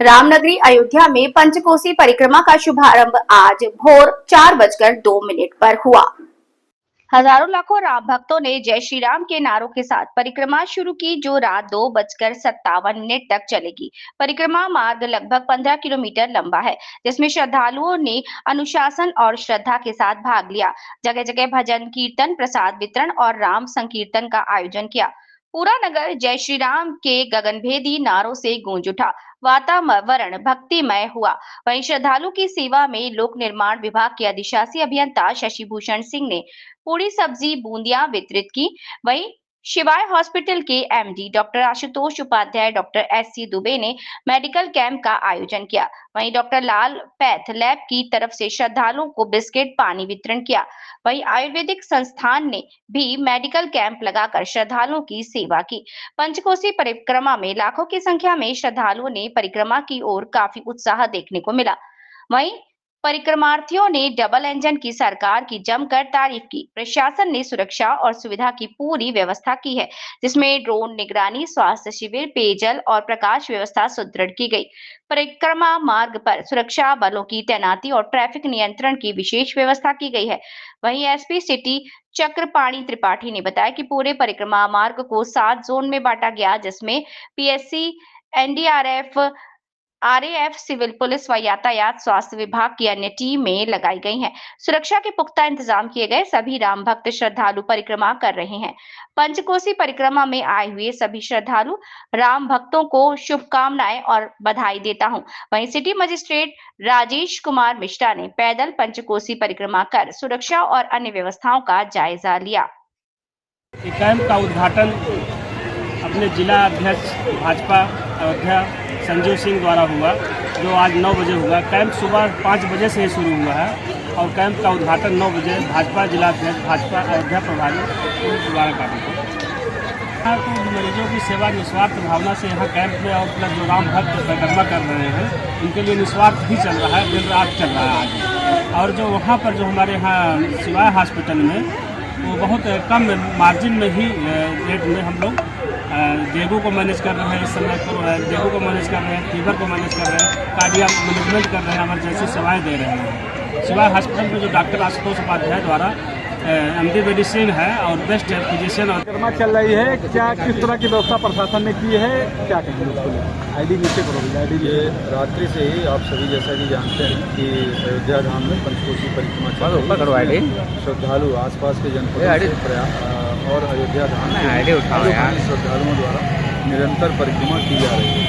रामनगरी अयोध्या में पंचकोसी परिक्रमा का शुभारंभ आज भोर 4:02 पर हुआ। हजारों लाखों राम भक्तों ने जय श्री राम के नारों के साथ परिक्रमा शुरू की, जो रात 2:57 तक चलेगी। परिक्रमा मार्ग लगभग 15 किलोमीटर लंबा है, जिसमें श्रद्धालुओं ने अनुशासन और श्रद्धा के साथ भाग लिया। जगह जगह भजन कीर्तन, प्रसाद वितरण और राम संकीर्तन का आयोजन किया। पूरा नगर जय श्री राम के गगनभेदी नारों से गूंज उठा। वातावरण भक्तिमय हुआ। वहीं श्रद्धालु की सेवा में लोक निर्माण विभाग के अधिशासी अभियंता शशि भूषण सिंह ने पूरी सब्जी बूंदियां वितरित की। वहीं शिवाय हॉस्पिटल के MD doctor Ashutosh Upadhyay, doctor SC Dubey ने मेडिकल कैंप का आयोजन किया। वहीं डॉक्टर लाल पैथ लैब की तरफ से श्रद्धालुओं को बिस्किट पानी वितरण किया। वहीं आयुर्वेदिक संस्थान ने भी मेडिकल कैंप लगाकर श्रद्धालुओं की सेवा की। पंचकोसी परिक्रमा में लाखों की संख्या में श्रद्धालुओं ने परिक्रमा की ओर काफी उत्साह देखने को मिला। वहीं परिक्रमार्थियों ने डबल इंजन की सरकार की जमकर तारीफ की। प्रशासन ने सुरक्षा और सुविधा की पूरी व्यवस्था की है, जिसमें ड्रोन निगरानी, स्वास्थ्य शिविर, पेयजल और प्रकाश व्यवस्था सुदृढ़ की गई। परिक्रमा मार्ग पर सुरक्षा बलों की तैनाती और ट्रैफिक नियंत्रण की विशेष व्यवस्था की गई है। वहीं एसपी सिटी चक्रपाणी त्रिपाठी ने बताया कि पूरे परिक्रमा मार्ग को 7 जोन में बांटा गया, जिसमें PSC, NDRF, RAF, civil police व यातायात स्वास्थ्य विभाग की अन्य टीमें लगाई गई हैं। सुरक्षा के पुख्ता इंतजाम किए गए। सभी राम भक्त श्रद्धालु परिक्रमा कर रहे हैं। पंचकोसी परिक्रमा में आए हुए सभी श्रद्धालु राम भक्तों को शुभकामनाएं और बधाई देता हूं। वहीं सिटी मजिस्ट्रेट राजेश कुमार मिश्रा ने पैदल पंचकोसी परिक्रमा कर सुरक्षा और अन्य व्यवस्थाओं का जायजा लिया। कैंप का उद्घाटन अपने जिला अध्यक्ष भाजपा अयोध्या संजीव सिंह द्वारा हुआ, जो आज 9 बजे हुआ। कैंप सुबह 5 बजे से शुरू हुआ है और कैंप का उद्घाटन 9 बजे भाजपा जिला अध्यक्ष भाजपा अयोध्या प्रभारी द्वारा करा। तो मरीजों की सेवा निस्वार्थ भावना से यहाँ कैंप में और प्लस जो राम भक्त परिक्रमा कर रहे हैं, उनके लिए निस्वार्थ ही चल रहा है, दिन रात चल रहा है आज। और जो वहाँ पर जो हमारे यहाँ शिवाय हॉस्पिटल में वो बहुत कम मार्जिन में ही रेट में हम लोग डेंगू को मैनेज कर रहे हैं। इस समय डेंगू को मैनेज कर रहे हैं, फीवर को मैनेज कर रहे हैं, कार्डियक मैनेजमेंट कर रहे हैं, इमरजेंसी सेवाएं दे रहे हैं। शिवाय हॉस्पिटल में जो डॉक्टर आशुतोष उपाध्याय द्वारा एमडी मेडिसिन है और बेस्ट फिजिशियन और परिक्रमा चल रही है, क्या किस तरह की व्यवस्था प्रशासन ने की है, क्या कहेंगे उसको लेकर? आईडी नीचे करोगे। आईडी ये रात्रि से ही आप सभी जैसा कि जानते हैं कि अयोध्या धाम में पंचकोसी परिक्रमा चल रही है। श्रद्धालु आसपास के जनपदों और अयोध्या धाम में श्रद्धालुओं द्वारा निरंतर परिक्रमा की जा रही है।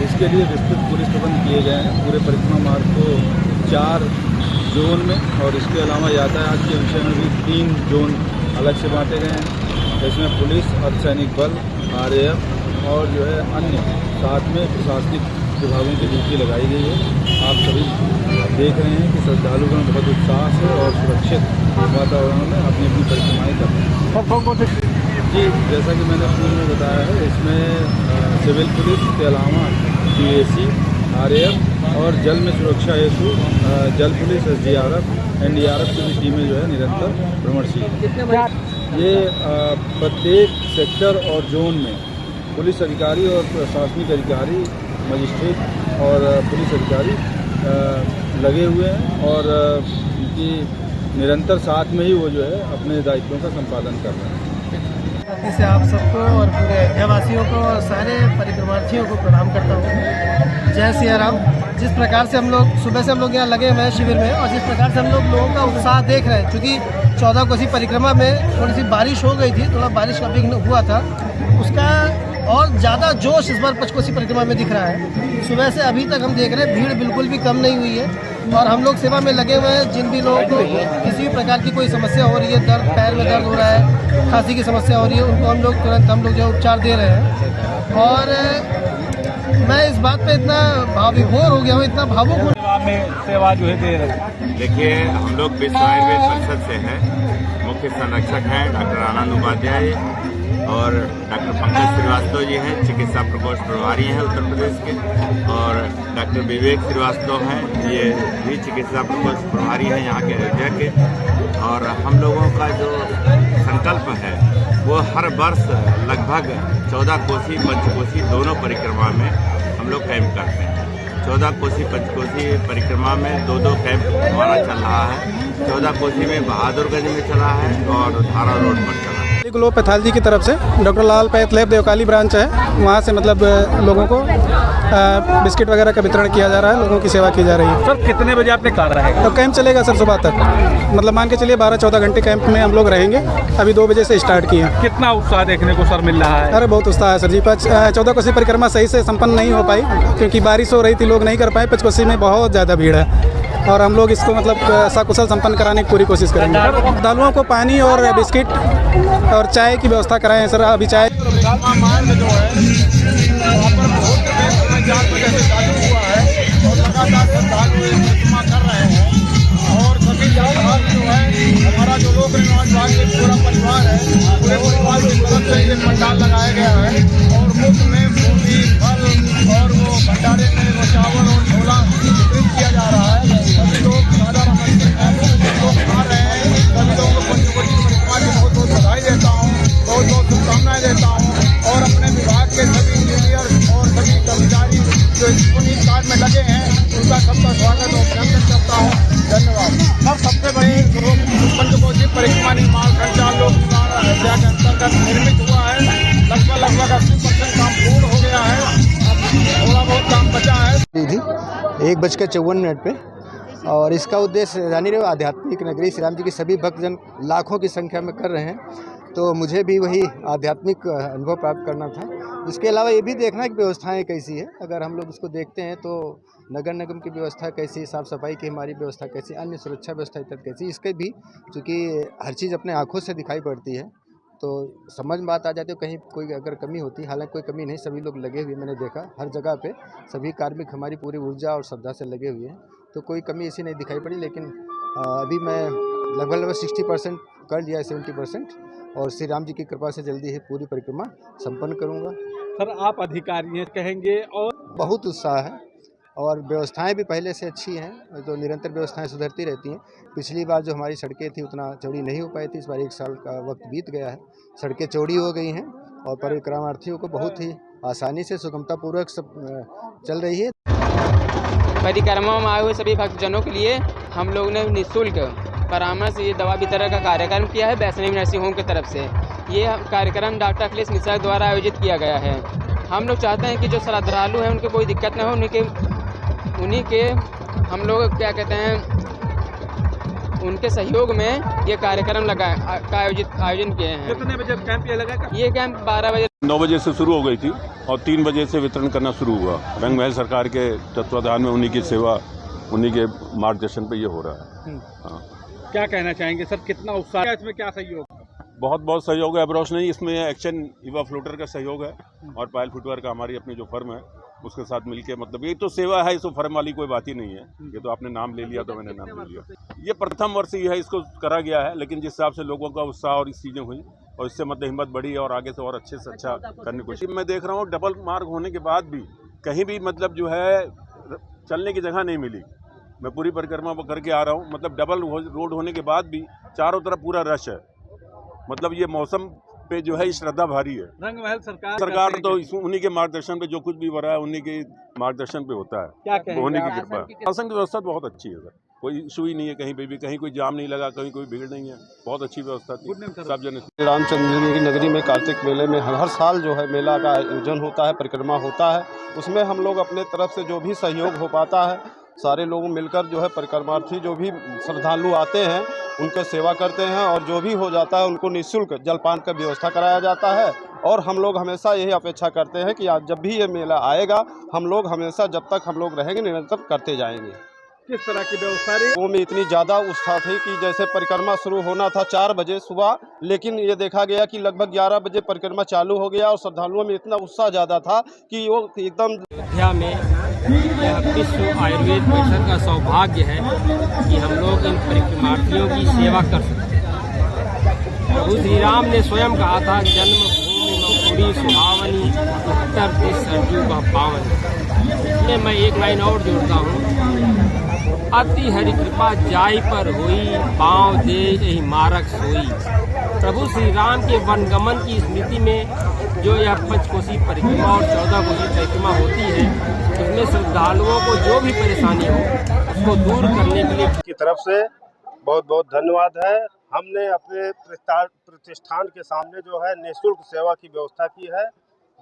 इसके लिए विस्तृत पुलिस प्रबंध किए गए हैं। पूरे परिक्रमा मार्ग को 4 जोन में और इसके अलावा यातायात के विषय में भी 3 जोन अलग से बांटे गए हैं। इसमें पुलिस, अर्धसैनिक बल, आरएएफ और जो है अन्य साथ में प्रशासनिक विभागों की ड्यूटी लगाई गई है। आप सभी देख रहे हैं कि श्रद्धालुगण बहुत उत्साह से और सुरक्षित वातावरण में अपनी अपनी परिक्रमाएँ कर रहे हैं। जी, जैसा कि मैंने शुरू में बताया है, इसमें सिविल पुलिस के अलावा पीएसी, आरएएफ और जल में सुरक्षा हेतु जल पुलिस, एसडीआरएफ, एनडीआरएफ की भी टीमें जो है निरंतर भ्रमणशील हैं। ये प्रत्येक सेक्टर और जोन में पुलिस अधिकारी और प्रशासनिक अधिकारी, मजिस्ट्रेट और पुलिस अधिकारी लगे हुए हैं और उनकी निरंतर साथ में ही वो जो है अपने दायित्वों का संपादन कर रहे हैं। इससे आप सबको और पूरे अयोध्यावासियों को और सारे परिक्रमार्थियों को प्रणाम करता हूँ। जय सिया राम। जिस प्रकार से हम लोग सुबह से हम लोग यहाँ लगे हुए हैं शिविर में, और जिस प्रकार से हम लोगों का उत्साह देख रहे हैं, क्योंकि 14 कोसी परिक्रमा में थोड़ी सी बारिश हो गई थी, थोड़ा बारिश का विघ्न हुआ था, उसका और ज़्यादा जोश इस बार पंचकोसी परिक्रमा में दिख रहा है। सुबह से अभी तक हम देख रहे हैं भीड़ बिल्कुल भी कम नहीं हुई है और हम लोग सेवा में लगे हुए हैं। जिन भी लोगों को किसी भी प्रकार की कोई समस्या हो रही है, दर्द, पैर में दर्द हो रहा है, खांसी की समस्या हो रही है, उनको हम लोग तुरंत जो उपचार दे रहे हैं। और मैं इस बात पे इतना भावविभोर हो गया हूँ, इतना भावुक हूँ। सेवा जो है दे रहे हैं। देखिए, हम लोग विश्व आयुर्वेद परिषद से हैं। मुख्य संरक्षक हैं डॉक्टर आनंद उपाध्याय और डॉक्टर पंकज श्रीवास्तव जी हैं, चिकित्सा प्रकोष्ठ प्रभारी हैं उत्तर प्रदेश के, और डॉक्टर विवेक श्रीवास्तव हैं, ये भी चिकित्सा प्रकोष्ठ प्रभारी हैं यहाँ के अयोध्या के। और हम लोगों का जो संकल्प है वो हर वर्ष लगभग 14 कोसी, पंचकोसी दोनों परिक्रमा में हम लोग कैंप करते हैं। 14 कोसी पंचकोसी परिक्रमा में 2-2 कैंप हमारा चल रहा है। 14 कोसी में बहादुरगंज में चला है और धारा रोड पर चला है। ग्लोब पैथोलॉजी की तरफ से डॉक्टर लाल पैथ लैब देवकाली ब्रांच है, वहाँ से मतलब लोगों को बिस्किट वगैरह का वितरण किया जा रहा है, लोगों की सेवा की जा रही है। सर कितने बजे आपने कार रहेगा? तो कैंप चलेगा सर सुबह तक, मतलब मान के चलिए 12-14 घंटे कैंप में हम लोग रहेंगे। अभी 2 बजे से स्टार्ट किए। कितना उत्साह देखने को सर मिल रहा है? अरे बहुत उत्साह है सर जी। 14 कोसी परिक्रमा सही से संपन्न नहीं हो पाई क्योंकि बारिश हो रही थी, लोग नहीं कर पाए। 5 कोसी में बहुत ज़्यादा भीड़ है और हम लोग इसको मतलब सकुशल संपन्न कराने की पूरी कोशिश करेंगे। श्रद्धालुओं को पानी और बिस्किट और चाय की व्यवस्था कराएं सर। अभी चाय और सभी जो है हमारा जो लोक निर्माण विभाग के पूरा परिवार है, पूरे परिवार की तरफ से ये पंडाल लगाया गया है और मुफ्त में पूरी फल और वो भंडारे में वो चावल और छोला वितरित किया जा रहा है। सभी लोग साधारण लोग खा रहे हैं। सभी लोगों को पंचकोसी परिक्रमा की बहुत बहुत बधाई देता हूँ, बहुत बहुत शुभकामनाएं देता हूँ और अपने विभाग के सभी इंजीनियर और सभी कर्मचारी जो इस पुनीत कार्य में लगे हैं उनका सबका स्वागत और अभिनंदन करता हूँ। धन्यवाद। सबसे बड़ी पंचकोसी परिक्रमा निर्माण संचार लोक निर्माण अध्याय के अंतर्गत निर्मित हुआ है। लगभग 80% काम पूर्ण हो गया है, अब थोड़ा बहुत काम बचा है। 1:54 पे और इसका उद्देश्य जानी रहे आध्यात्मिक नगरी श्री राम जी की सभी भक्तजन लाखों की संख्या में कर रहे हैं, तो मुझे भी वही आध्यात्मिक अनुभव प्राप्त करना था। इसके अलावा ये भी देखना कि व्यवस्थाएं कैसी है। अगर हम लोग इसको देखते हैं तो नगर निगम की व्यवस्था कैसी, साफ़ सफाई की हमारी व्यवस्था कैसी, अन्य सुरक्षा व्यवस्था इत्यादि कैसी, इसके भी चूँकि हर चीज़ अपने आँखों से दिखाई पड़ती है तो समझ में बात आ जाती है कहीं कोई अगर कमी होती है। हालांकि कोई कमी नहीं, सभी लोग लगे हुए, मैंने देखा हर जगह पे सभी कार्मिक हमारी पूरी ऊर्जा और श्रद्धा से लगे हुए हैं, तो कोई कमी ऐसी नहीं दिखाई पड़ी। लेकिन अभी मैं लगभग 60% कर लिया है, 70%, और श्री राम जी की कृपा से जल्दी ही पूरी परिक्रमा संपन्न करूँगा। सर आप अधिकारी हैं कहेंगे और बहुत उत्साह है और व्यवस्थाएं भी पहले से अच्छी हैं, तो निरंतर व्यवस्थाएं सुधरती रहती हैं। पिछली बार जो हमारी सड़कें थी उतना चौड़ी नहीं हो पाई थी, इस बार 1 साल का वक्त बीत गया है, सड़कें चौड़ी हो गई हैं और परिक्रमार्थियों को बहुत ही आसानी से सुगमतापूर्वक सब चल रही है। परिक्रमा में आए हुए सभी भक्तजनों के लिए हम लोग ने निःशुल्क परामर्श ये दवा वितरण का कार्यक्रम किया है वैष्णवी नर्सिंग होम की तरफ से। ये कार्यक्रम डॉक्टर अखिलेश मिश्रा द्वारा आयोजित किया गया है। हम लोग चाहते हैं कि जो श्रद्धालु हैं उनके कोई दिक्कत न हो, उन्हीं के हम लोग क्या कहते हैं उनके सहयोग में ये कार्यक्रम आयोजन किए हैं। कितने बजे कैंप ये लगा? ये कैंप 12 बजे 9 बजे से शुरू हो गई थी और 3 बजे से वितरण करना शुरू हुआ। रंग महल सरकार के तत्वाधान में उन्हीं की सेवा, उन्हीं के मार्गदर्शन पे ये हो रहा है। हाँ। क्या कहना चाहेंगे सर, कितना उत्साह है इसमें, क्या सहयोग? बहुत बहुत सहयोग है। अब्रोश नहीं, इसमें एक्शन इवा फ्लोटर का सहयोग है और पायल फुटवेयर का हमारी अपनी जो फर्म है उसके साथ मिलके, मतलब ये तो सेवा है, इसको फर्म वाली कोई बात ही नहीं है। ये तो आपने नाम ले लिया तो मैंने नाम ले लिया। ये प्रथम वर्ष ही है इसको करा गया है, लेकिन जिस हिसाब से लोगों का उत्साह और इस चीज़ें हुई और इससे मतलब हिम्मत बढ़ी और आगे से और अच्छे से अच्छा करने की कोशिश। मैं देख रहा हूँ डबल मार्ग होने के बाद भी कहीं भी मतलब जो है चलने की जगह नहीं मिली। मैं पूरी परिक्रमा करके आ रहा हूँ, मतलब डबल रोड होने के बाद भी चारों तरफ पूरा रश है। मतलब ये मौसम पे जो है श्रद्धा भारी है। रंग महल सरकार तो उन्हीं के मार्गदर्शन पे जो कुछ भी हो रहा है उन्हीं के मार्गदर्शन पे होता है। क्या कहेंगे? उन्हीं की कृपा। शासन की व्यवस्था बहुत अच्छी है सर, कोई इशू ही नहीं है कहीं पे भी, कहीं कोई जाम नहीं लगा, कहीं कोई भीड़ नहीं है, बहुत अच्छी व्यवस्था थी। सब जन रामचंद्र जी की नगरी में कार्तिक मेले में हर साल जो है मेला का आयोजन होता है, परिक्रमा होता है। उसमें हम लोग अपने तरफ से जो भी सहयोग हो पाता है सारे लोग मिलकर जो है परिक्रमार्थी जो भी श्रद्धालु आते हैं उनका सेवा करते हैं और जो भी हो जाता है उनको निःशुल्क जलपान का व्यवस्था कराया जाता है। और हम लोग हमेशा यही अपेक्षा करते हैं कि आज जब भी ये मेला आएगा हम लोग हमेशा जब तक हम लोग रहेंगे निरंतर करते जाएंगे। किस तरह की व्यवस्था रही? वो में इतनी ज़्यादा उत्साह थी कि जैसे परिक्रमा शुरू होना था 4 बजे सुबह, लेकिन ये देखा गया कि लगभग 11 बजे परिक्रमा चालू हो गया और श्रद्धालुओं में इतना उत्साह ज़्यादा था कि वो एकदम। अयोध्या में यह विश्व आयुर्वेद परिषद का सौभाग्य है कि हम लोग इन परिक्रमार्थियों की सेवा कर सकते हैं। प्रभु श्री राम ने स्वयं कहा था, जन्मभूमि मधुरी सुहावनी, उत्तर दिश सरजू का पावन। इसमें मैं एक लाइन और जोड़ता हूँ, अति हरि कृपा जाय पर होई, पाँव दे यही मारक सोई। प्रभु श्री राम के वनगमन की स्मृति में जो यह पंचकोसी परिक्रमा और 14 कोसी परिक्रमा होती है, उसमें श्रद्धालुओं को जो भी परेशानी हो उसको दूर करने के लिए की तरफ से बहुत बहुत धन्यवाद है। हमने अपने प्रतिष्ठान के सामने जो है निःशुल्क सेवा की व्यवस्था की है।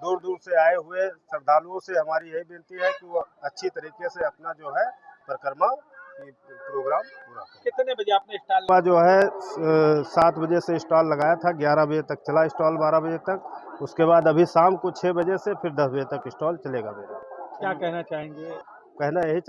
दूर दूर से आए हुए श्रद्धालुओं से हमारी यही विनती है कि वो अच्छी तरीके से अपना जो है परिक्रमा प्रोग्राम पूरा करें। कितने बजे आपने स्टॉल जो है 7 बजे से स्टॉल लगाया था, 11 बजे तक चला स्टॉल, 12 बजे तक। उसके बाद अभी शाम को 6 बजे से फिर 10 बजे तक स्टॉल चलेगा मेरा। क्या कहना चाहेंगे? कहना यही